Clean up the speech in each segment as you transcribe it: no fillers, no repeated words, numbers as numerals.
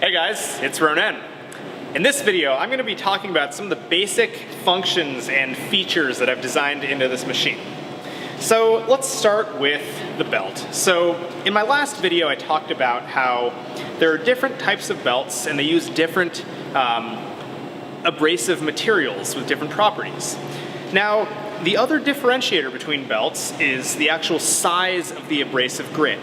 Hey guys, it's Ronen. In this video, I'm going to be talking about some of the basic functions and features that I've designed into this machine. So let's start with the belt. So in my last video, I talked about how there are different types of belts and they use different abrasive materials with different properties. Now, the other differentiator between belts is the actual size of the abrasive grit.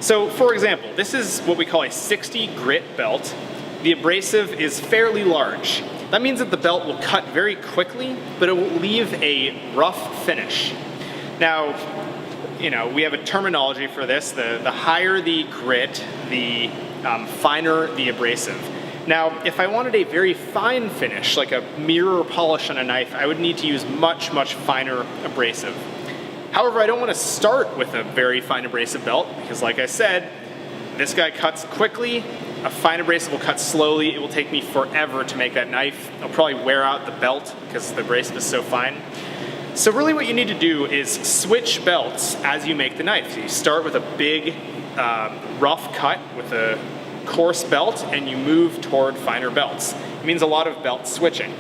So for example, this is what we call a 60 grit belt. The abrasive is fairly large. That means that the belt will cut very quickly, but it will leave a rough finish. Now, we have a terminology for this. The higher the grit, the finer the abrasive. Now, if I wanted a very fine finish, like a mirror polish on a knife, I would need to use much, much finer abrasive. However, I don't want to start with a very fine abrasive belt because, like I said, this guy cuts quickly. A fine abrasive will cut slowly. It will take me forever to make that knife. I'll probably wear out the belt because the abrasive is so fine. So really what you need to do is switch belts as you make the knife. So you start with a big, rough cut with a coarse belt and you move toward finer belts. It means a lot of belt switching.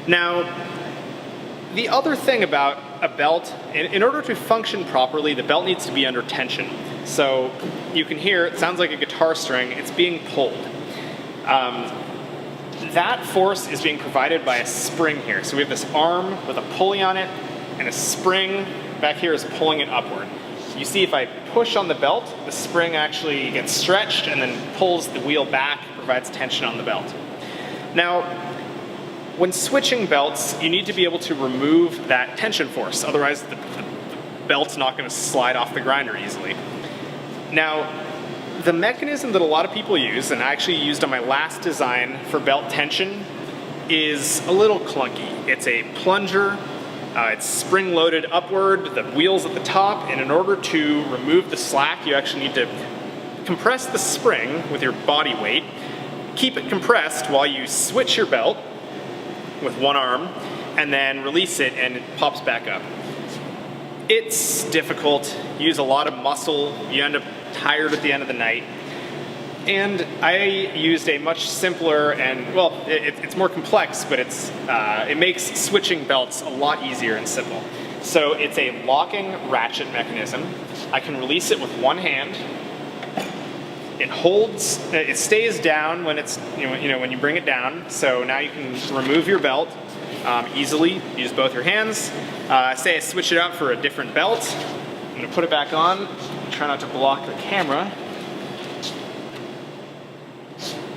Now, the other thing about a belt, in order to function properly, the belt needs to be under tension. So you can hear, it sounds like a guitar string, it's being pulled. That force is being provided by a spring here. So we have this arm with a pulley on it, and a spring back here is pulling it upward. You see if I push on the belt, the spring actually gets stretched and then pulls the wheel back, provides tension on the belt. Now, when switching belts, you need to be able to remove that tension force, otherwise the belt's not going to slide off the grinder easily. Now, the mechanism that a lot of people use, and I actually used on my last design for belt tension, is a little clunky. It's a plunger, it's spring-loaded upward, the wheel's at the top, and in order to remove the slack, you actually need to compress the spring with your body weight, keep it compressed while you switch your belt with one arm, and then release it and it pops back up. It's difficult, you use a lot of muscle, you end up tired at the end of the night. And I used a much simpler and, well, it's more complex, but it makes switching belts a lot easier and simple. So it's a locking ratchet mechanism. I can release it with one hand. It stays down when it's, when you bring it down. So now you can remove your belt easily, use both your hands. Say I switch it out for a different belt. I'm gonna put it back on, try not to block the camera.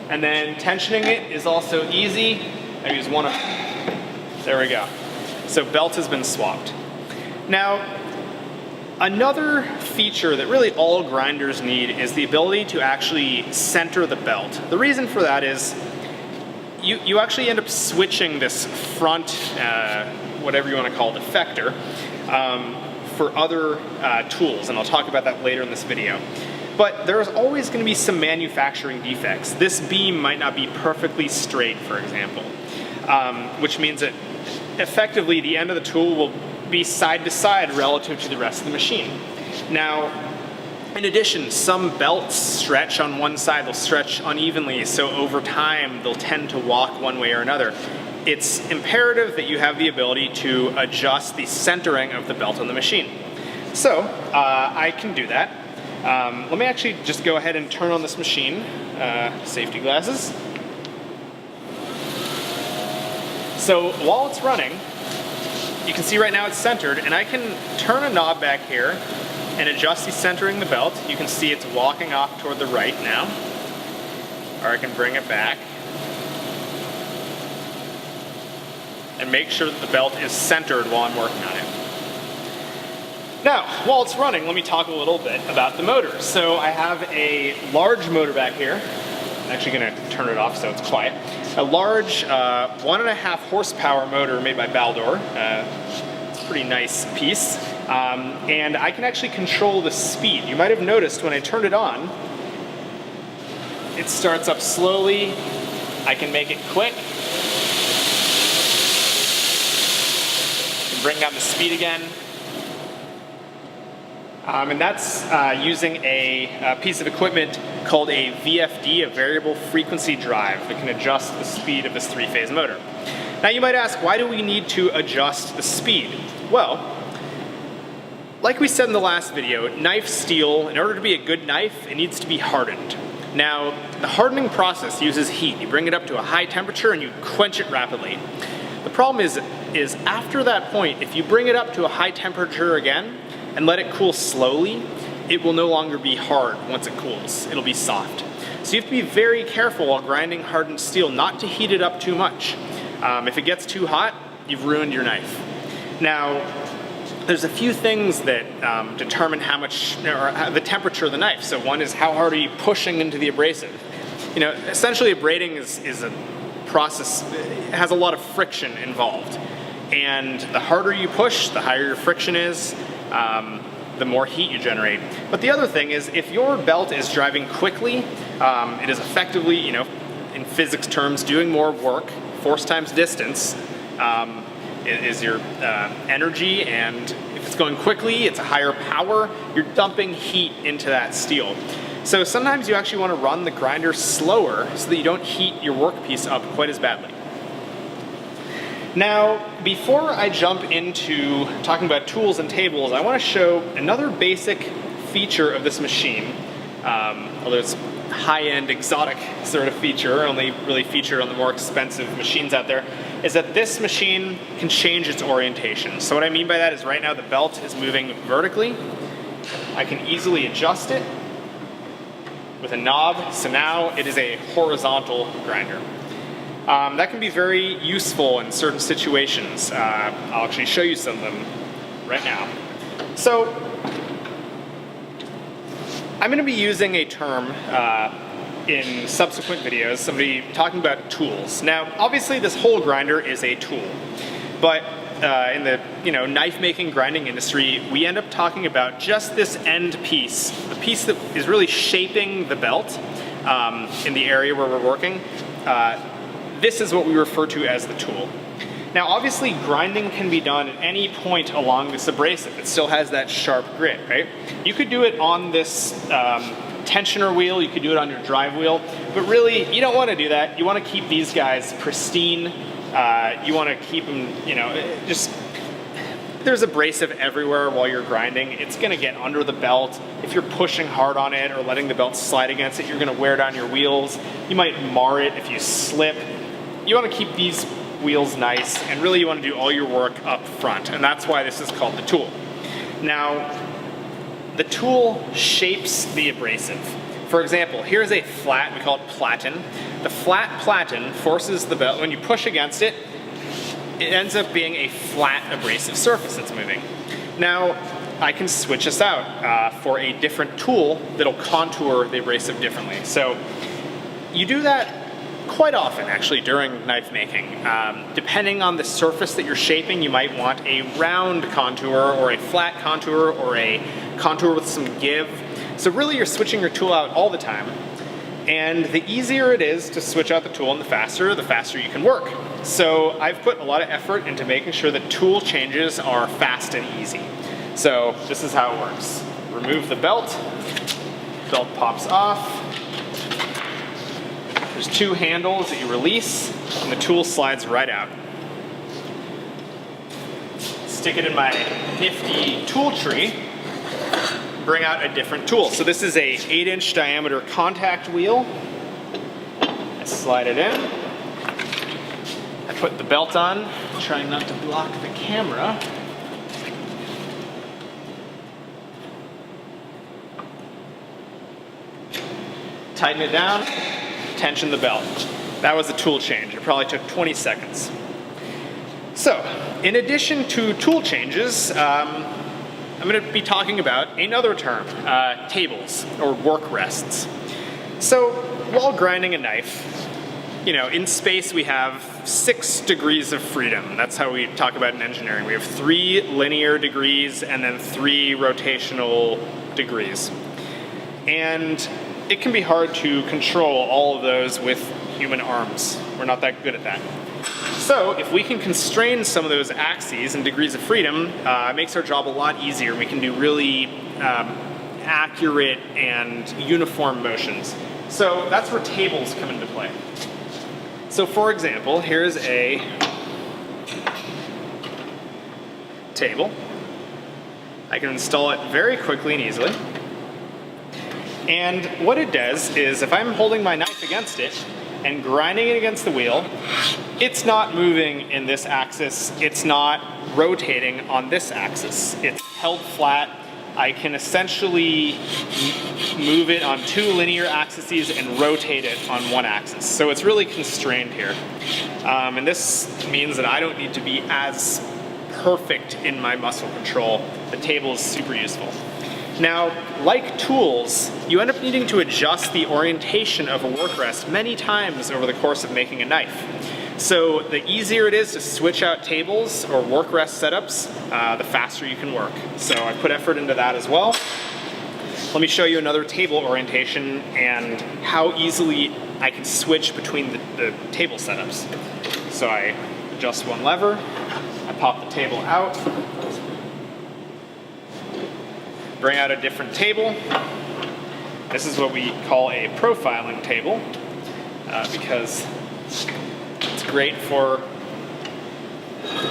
And then tensioning it is also easy. I use one of, there we go. So belt has been swapped. Now, another feature that really all grinders need is the ability to actually center the belt. The reason for that is you actually end up switching this front, whatever you want to call it, effector, for other tools, and I'll talk about that later in this video. But there's always going to be some manufacturing defects. This beam might not be perfectly straight, for example, which means that effectively the end of the tool will be side to side relative to the rest of the machine. Now, in addition, some belts stretch on one side, they'll stretch unevenly, so over time they'll tend to walk one way or another. It's imperative that you have the ability to adjust the centering of the belt on the machine. So, I can do that. Let me actually just go ahead and turn on this machine. Safety glasses. So while it's running, you can see right now it's centered, and I can turn a knob back here and adjust the centering the belt. You can see it's walking off toward the right now. Or I can bring it back and make sure that the belt is centered while I'm working on it. Now, while it's running, let me talk a little bit about the motor. So I have a large motor back here. I'm actually going to turn it off so it's quiet. A large 1.5 horsepower motor made by Baldor. It's a pretty nice piece. And I can actually control the speed. You might have noticed when I turned it on, it starts up slowly. I can make it quick. I can bring down the speed again. And that's using a piece of equipment called a VFD, a variable frequency drive, that can adjust the speed of this three-phase motor. Now you might ask, why do we need to adjust the speed? Well, like we said in the last video, knife steel, in order to be a good knife, it needs to be hardened. Now, the hardening process uses heat. You bring it up to a high temperature and you quench it rapidly. The problem is after that point, if you bring it up to a high temperature again and let it cool slowly, it will no longer be hard once it cools. It'll be soft. So you have to be very careful while grinding hardened steel not to heat it up too much. If it gets too hot, you've ruined your knife. Now, there's a few things that determine how much, or the temperature of the knife. So one is how hard are you pushing into the abrasive? You know, essentially abrading is a process, it has a lot of friction involved. And the harder you push, the higher your friction is, the more heat you generate. But the other thing is, if your belt is driving quickly, it is effectively, you know, in physics terms, doing more work. Force times distance is your energy, and if it's going quickly, it's a higher power, you're dumping heat into that steel. So sometimes you actually want to run the grinder slower so that you don't heat your workpiece up quite as badly. Now, before I jump into talking about tools and tables, I want to show another basic feature of this machine, although it's high-end, exotic sort of feature, only really featured on the more expensive machines out there, is that this machine can change its orientation. So what I mean by that is right now the belt is moving vertically. I can easily adjust it with a knob, so now it is a horizontal grinder. That can be very useful in certain situations. I'll actually show you some of them right now. So, I'm going to be using a term in subsequent videos, somebody talking about tools. Now, obviously this whole grinder is a tool, but in the knife making grinding industry, we end up talking about just this end piece, the piece that is really shaping the belt in the area where we're working. This is what we refer to as the tool. Now, obviously, grinding can be done at any point along this abrasive. It still has that sharp grit, right? You could do it on this tensioner wheel, you could do it on your drive wheel, but really, you don't want to do that. You want to keep these guys pristine. You want to keep them, there's abrasive everywhere while you're grinding. It's going to get under the belt. If you're pushing hard on it or letting the belt slide against it, you're going to wear down your wheels. You might mar it if you slip. You want to keep these wheels nice, and really you want to do all your work up front, and that's why this is called the tool. Now, the tool shapes the abrasive. For example, here's a flat, we call it platen. The flat platen forces the belt, when you push against it, it ends up being a flat abrasive surface that's moving. Now, I can switch this out for a different tool that'll contour the abrasive differently. So, you do that quite often, actually, during knife making. Depending on the surface that you're shaping, you might want a round contour or a flat contour or a contour with some give. So really, you're switching your tool out all the time. And the easier it is to switch out the tool and the faster you can work. So I've put a lot of effort into making sure that tool changes are fast and easy. So this is how it works. Remove the belt pops off. There's two handles that you release, and the tool slides right out. Stick it in my nifty tool tree, bring out a different tool. So this is a 8-inch diameter contact wheel. I slide it in. I put the belt on, trying not to block the camera. Tighten it down. Tension the belt. That was a tool change. It probably took 20 seconds. So, in addition to tool changes, I'm going to be talking about another term, tables, or work rests. So, while grinding a knife, in space we have 6 degrees of freedom. That's how we talk about in engineering. We have 3 linear degrees and then 3 rotational degrees. And it can be hard to control all of those with human arms. We're not that good at that. So if we can constrain some of those axes and degrees of freedom, it makes our job a lot easier. We can do really accurate and uniform motions. So that's where tables come into play. So for example, here's a table. I can install it very quickly and easily. And what it does is if I'm holding my knife against it and grinding it against the wheel, it's not moving in this axis, it's not rotating on this axis. It's held flat. I can essentially move it on two linear axes and rotate it on one axis. So it's really constrained here. And this means that I don't need to be as perfect in my muscle control. The table is super useful. Now, like tools, you end up needing to adjust the orientation of a work rest many times over the course of making a knife. So the easier it is to switch out tables or work rest setups, the faster you can work. So I put effort into that as well. Let me show you another table orientation and how easily I can switch between the table setups. So I adjust one lever, I pop the table out, bring out a different table. This is what we call a profiling table because it's great for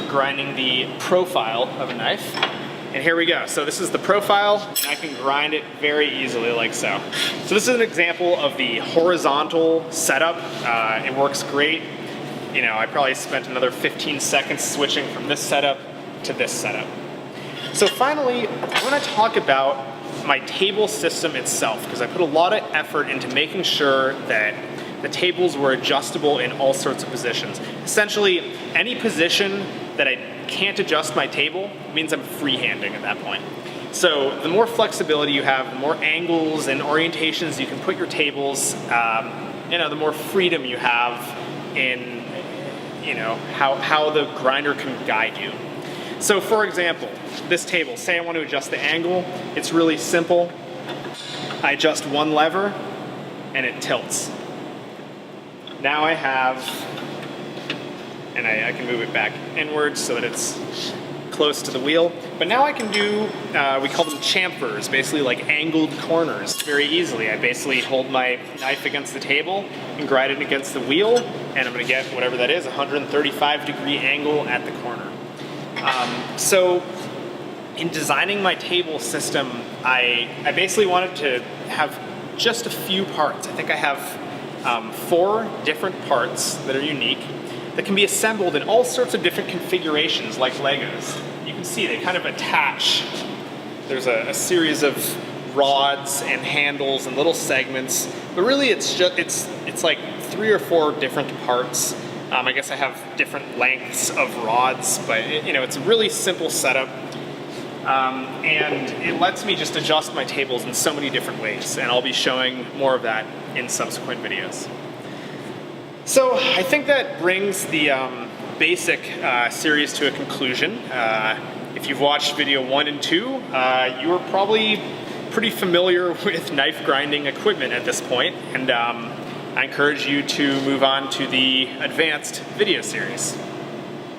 grinding the profile of a knife. And here we go. So this is the profile, and I can grind it very easily like so. So this is an example of the horizontal setup. It works great. You know, I probably spent another 15 seconds switching from this setup to this setup. So finally, I want to talk about my table system itself, because I put a lot of effort into making sure that the tables were adjustable in all sorts of positions. Essentially, any position that I can't adjust my table means I'm freehanding at that point. So the more flexibility you have, the more angles and orientations you can put your tables, the more freedom you have in how the grinder can guide you. So for example, this table, say I want to adjust the angle, it's really simple. I adjust one lever and it tilts. Now I have, and I can move it back inwards so that it's close to the wheel. But now I can do, we call them chamfers, basically like angled corners very easily. I basically hold my knife against the table and grind it against the wheel, and I'm gonna get whatever that is, 135-degree angle at the corner. So in designing my table system, I basically wanted to have just a few parts. I think I have 4 different parts that are unique that can be assembled in all sorts of different configurations like Legos. You can see they kind of attach. There's a series of rods and handles and little segments, but really it's like 3 or 4 different parts. I guess I have different lengths of rods, but it's a really simple setup. And it lets me just adjust my tables in so many different ways, and I'll be showing more of that in subsequent videos. So I think that brings the basic series to a conclusion. If you've watched video 1 and 2, you are probably pretty familiar with knife grinding equipment at this point, and I encourage you to move on to the advanced video series.